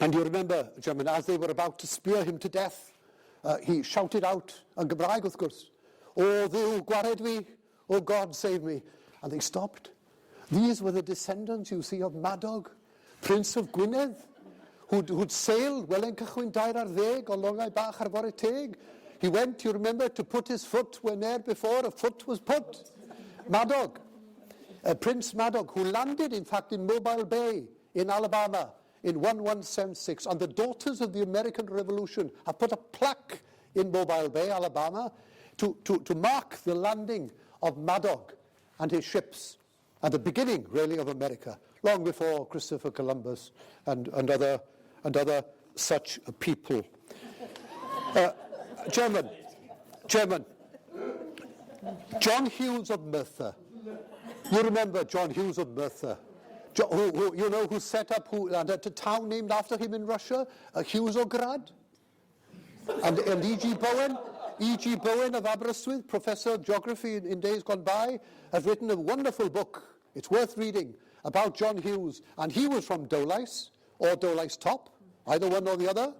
And you remember, Chairman, as they were about to spear him to death, he shouted out, yn Gymraeg wrth gwrs, "O Dduw, gwared fi, O God, save me." And they stopped. These were the descendants, you see, of Madog, Prince of Gwynedd, who'd sailed Welen Cychwyn 20 o Longau Bach ar Fore Teg. He went, you remember, to put his foot where ne'er before a foot was put. Madog, Prince Madog, who landed, in fact, in Mobile Bay in Alabama in 1176. And the Daughters of the American Revolution have put a plaque in Mobile Bay, Alabama, to mark the landing of Madog and his ships, and the beginning, really, of America, long before Christopher Columbus and other such people. Chairman, John Hughes of Merthyr. You remember John Hughes of Merthyr, who set up a town named after him in Russia, Hughes-o-Grad, and E.G. Bowen of Aberystwyth, professor of geography in days gone by, has written a wonderful book. It's worth reading about John Hughes, and he was from Dowlais or Dowlais Top, either one or the other.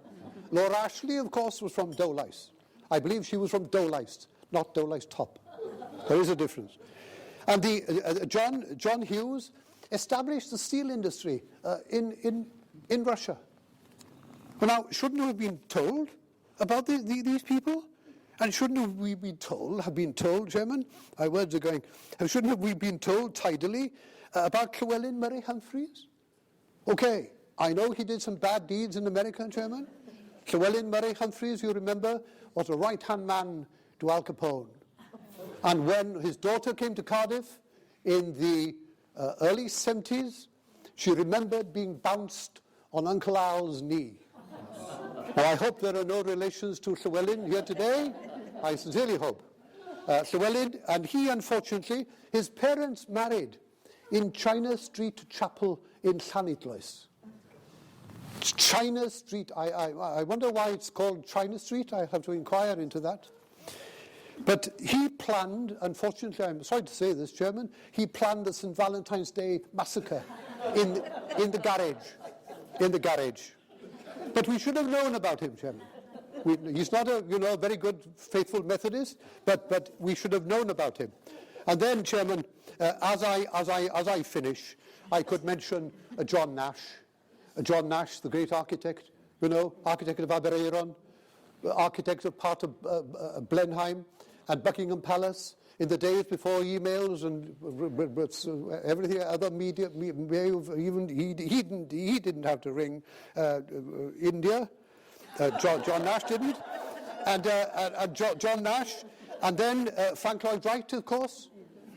Laura Ashley, of course, was from Dowlais. I believe she was from Dowlais, not Dowlais Top. There is a difference. And John Hughes established the steel industry in Russia. Well, now, shouldn't we have been told about these people? And shouldn't we have been told, Chairman, my words are going, shouldn't we have been told tidily about Llewellyn Murray Humphreys? Okay, I know he did some bad deeds in America, Chairman. Llewellyn Murray Humphreys, you remember, was a right-hand man to Al Capone. And when his daughter came to Cardiff in the early 70s, she remembered being bounced on Uncle Al's knee. Now, I hope there are no relations to Llewellyn here today. I sincerely hope. Llewellyn, and he, unfortunately, his parents married in China Street Chapel in Llanidloes. China Street, I wonder why it's called China Street. I have to inquire into that. But he planned, unfortunately, I'm sorry to say this, Chairman, he planned the St. Valentine's Day massacre in the garage. But we should have known about him, Chairman. He's not a very good, faithful Methodist, but we should have known about him. And then, Chairman, as I finish, I could mention John Nash. John Nash, the great architect, architect of Aberdeen, architect of part of Blenheim and Buckingham Palace in the days before emails and everything, other media, even he didn't have to ring India. John Nash didn't. And John Nash. And then Frank Lloyd Wright, of course,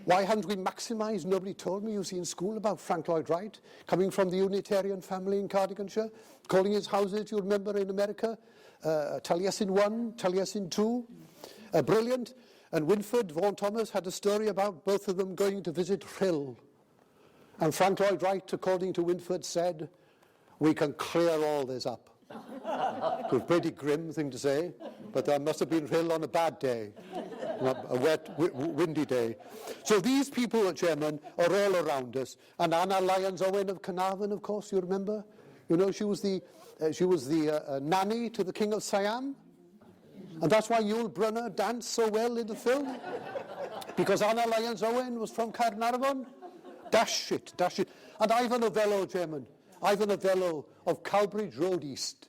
Why haven't we maximised? Nobody told me, you see, in school about Frank Lloyd Wright, coming from the Unitarian family in Cardiganshire, calling his houses, you remember, in America, Taliesin 1, Taliesin 2, brilliant. And Winford Vaughan Thomas had a story about both of them going to visit Rhyl. And Frank Lloyd Wright, according to Winford, said, "We can clear all this up." It was a pretty grim thing to say, but there must have been Rhyl on a bad day, a wet, windy day. So these people, Chairman, are all around us. And Anna Lyons Owen of Carnarvon, of course, you remember? You know, she was the nanny to the King of Siam. And that's why Yul Brynner danced so well in the film. Because Anna Lyons Owen was from Carnarvon. Dash it. And Ivan Novello, Chairman. Ivan Novello of Cowbridge Road East.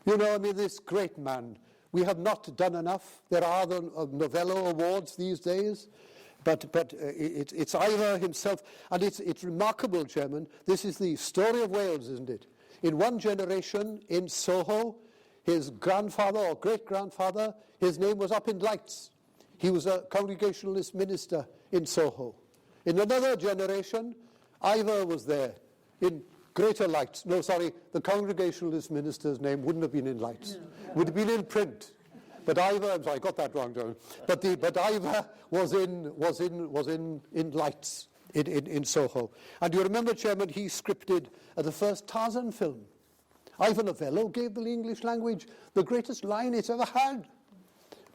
You know, I mean, this great man. We have not done enough. There are the Novello Awards these days. But it's Ivor himself. And it's remarkable, Chairman. This is the story of Wales, isn't it? In one generation in Soho, his grandfather or great-grandfather, his name was up in lights. He was a Congregationalist minister in Soho. In another generation, Ivor was there in greater lights. No, sorry, the Congregationalist minister's name wouldn't have been in lights. No. Would have been in print. But Ivor, I'm sorry, I got that wrong, John. But Ivor was in lights in Soho. And you remember, Chairman, he scripted the first Tarzan film. Ivan Novello gave the English language the greatest line it's ever had.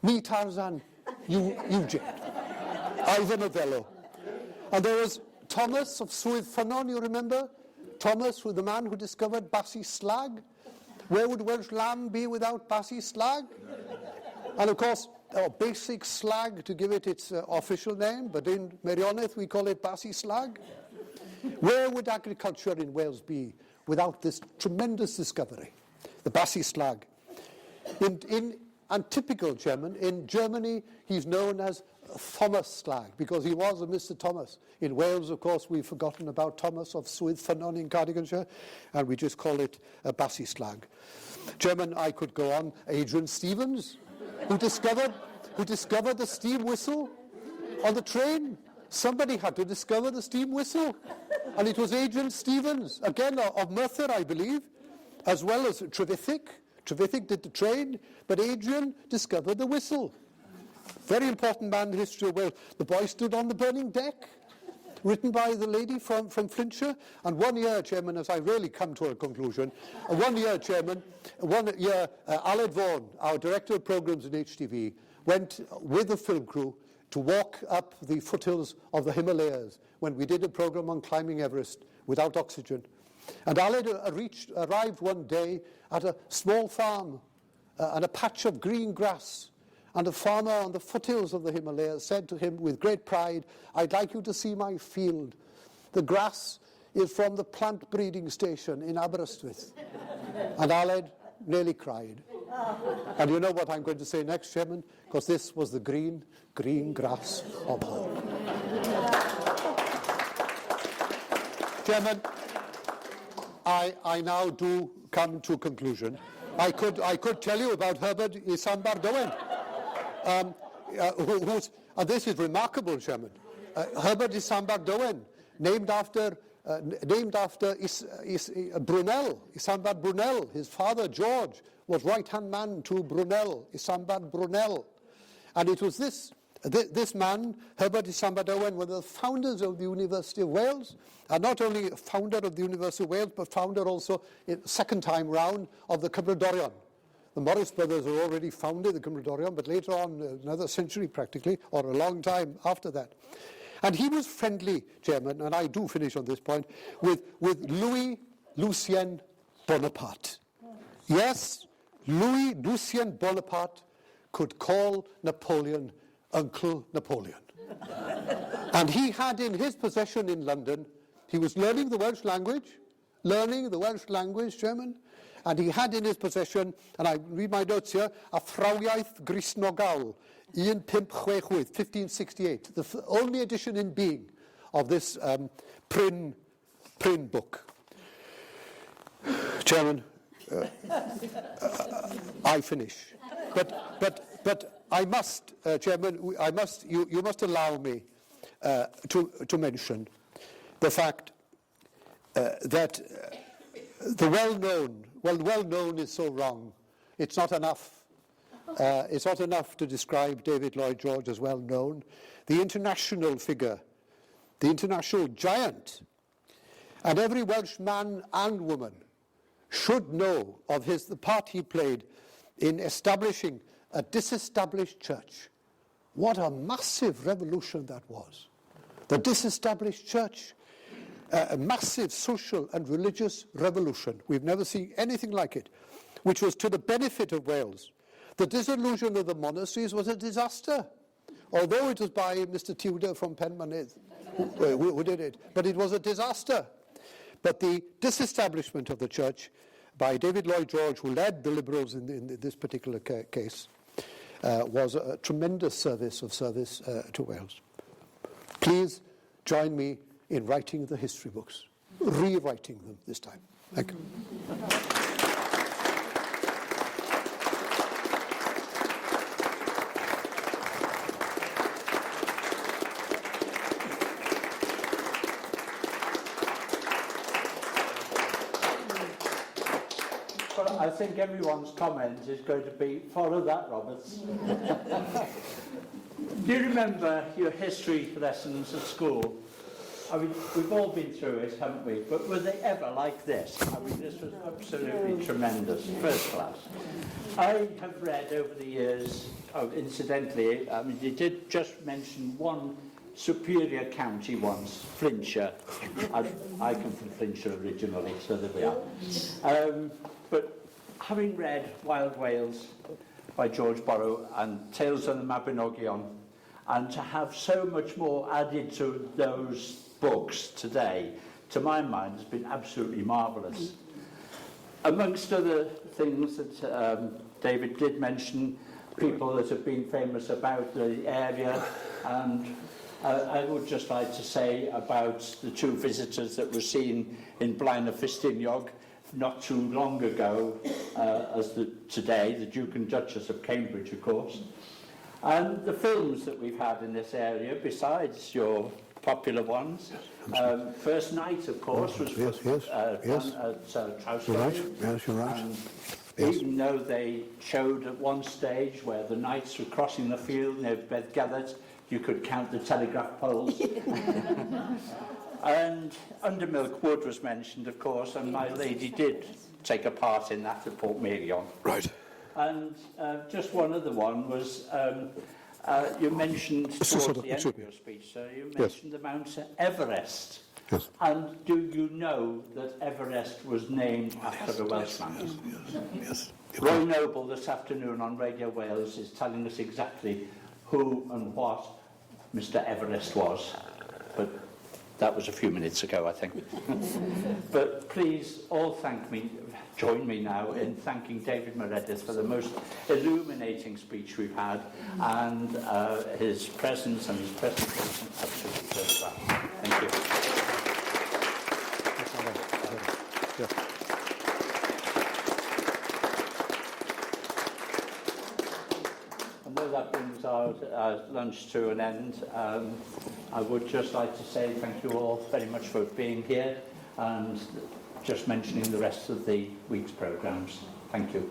Me Tarzan, you Jade. Ivan Novello. And there was Thomas of Swydd Ffynnon, you remember? Thomas was the man who discovered Bassi Slag. Where would Welsh lamb be without Bassi Slag? And of course, basic slag to give it its official name, but in Meredydd we call it Bassi Slag. Where would agriculture in Wales be without this tremendous discovery, the Bassi Slag? And typical, Chairman, in Germany he's known as Thomas Slag, because he was a Mr. Thomas. In Wales, of course, we've forgotten about Thomas of Swydd Ffynnon in Cardiganshire, and we just call it a Bassi Slag. Chairman, I could go on. Adrian Stevens, who discovered the steam whistle on the train. Somebody had to discover the steam whistle, and it was Adrian Stevens, again of Merthyr, I believe, as well as Trevithick. Trevithick did the train, but Adrian discovered the whistle. Very important man in the history of Wales. The Boy Stood on the Burning Deck, written by the lady from Flintshire. And 1 year, Chairman, as I really come to a conclusion, 1 year, Chairman, Aled Vaughan, our Director of Programmes in HTV, went with the film crew to walk up the foothills of the Himalayas when we did a programme on climbing Everest without oxygen. And Aled arrived one day at a small farm and a patch of green grass. And a farmer on the foothills of the Himalayas said to him with great pride, "I'd like you to see my field. The grass is from the plant breeding station in Aberystwyth." And Aled nearly cried. And you know what I'm going to say next, Chairman? Because this was the green grass of home. Chairman, I now do come to a conclusion. I could tell you about Herbert Isambar Dowen. And this is remarkable, Chairman. Herbert Isambar Dowen, named after Brunel, Isambar Brunel. His father, George, was right-hand man to Brunel, Isambar Brunel. And it was this man, Herbert Isambar Dowen, one of the founders of the University of Wales, and not only founder of the University of Wales, but founder also, second time round, of the Cymreig. The Morris brothers had already founded the Cymreig, but later on, another century practically, or a long time after that. And he was friendly, Chairman, and I do finish on this point, with Louis Lucien Bonaparte. Yes, Louis Lucien Bonaparte could call Napoleon Uncle Napoleon. And he had in his possession in London, he was learning the Welsh language, Chairman, and he had in his possession, and I read my notes here, a Frawiaith Gristnogawl, 1568, the only edition in being of this Pryn book. Chairman, I finish. But I must, Chairman, you must allow me to mention the fact that the well-known is so wrong. It's not enough. It's not enough to describe David Lloyd George as well-known. The international figure, the international giant, and every Welsh man and woman should know of the part he played in establishing a disestablished church. What a massive revolution that was. The disestablished church, a massive social and religious revolution. We've never seen anything like it, which was to the benefit of Wales. The dissolution of the monasteries was a disaster, although it was by Mr. Tudor from Penmynydd who did it, but it was a disaster. But the disestablishment of the church by David Lloyd George, who led the Liberals in this particular case, was a tremendous service to Wales. Please join me in writing the history books, rewriting them this time. Thank you. Well, I think everyone's comment is going to be, follow that, Roberts. Do you remember your history lessons at school? I mean, we've all been through it, haven't we? But were they ever like this? I mean, this was absolutely tremendous, first class. I have read over the years, incidentally, I mean, you did just mention one superior county once, Flintshire. I come from Flintshire originally, so there we are. But having read Wild Wales by George Borrow and Tales of the Mabinogion, and to have so much more added to those books today, to my mind, has been absolutely marvellous. Amongst other things that David did mention, people that have been famous about the area, and I would just like to say about the two visitors that were seen in Blaen y Ffestiniog not too long ago, today, the Duke and Duchess of Cambridge, of course. And the films that we've had in this area, besides your popular ones. First Night, of course, was yes. at Trousdale. Yes, you're right. Even though they showed at one stage where the knights were crossing the field near Bedgathert, you could count the telegraph poles. And Undermilk Wood was mentioned, of course, and my lady did take a part in that at Port Merion. Right. And just one other one was, you mentioned towards the end of your speech, sir, you mentioned the Mount Everest. Yes. And do you know that Everest was named after a Welshman? Yes. Roy Noble this afternoon on Radio Wales is telling us exactly who and what Mr. Everest was. But that was a few minutes ago, I think. But please all join me now in thanking David Meredith for the most illuminating speech we've had, and his presence and his presentation absolutely deserves that. Thank you. And though that brings our lunch to an end, I would just like to say thank you all very much for being here and just mentioning the rest of the week's programmes. Thank you.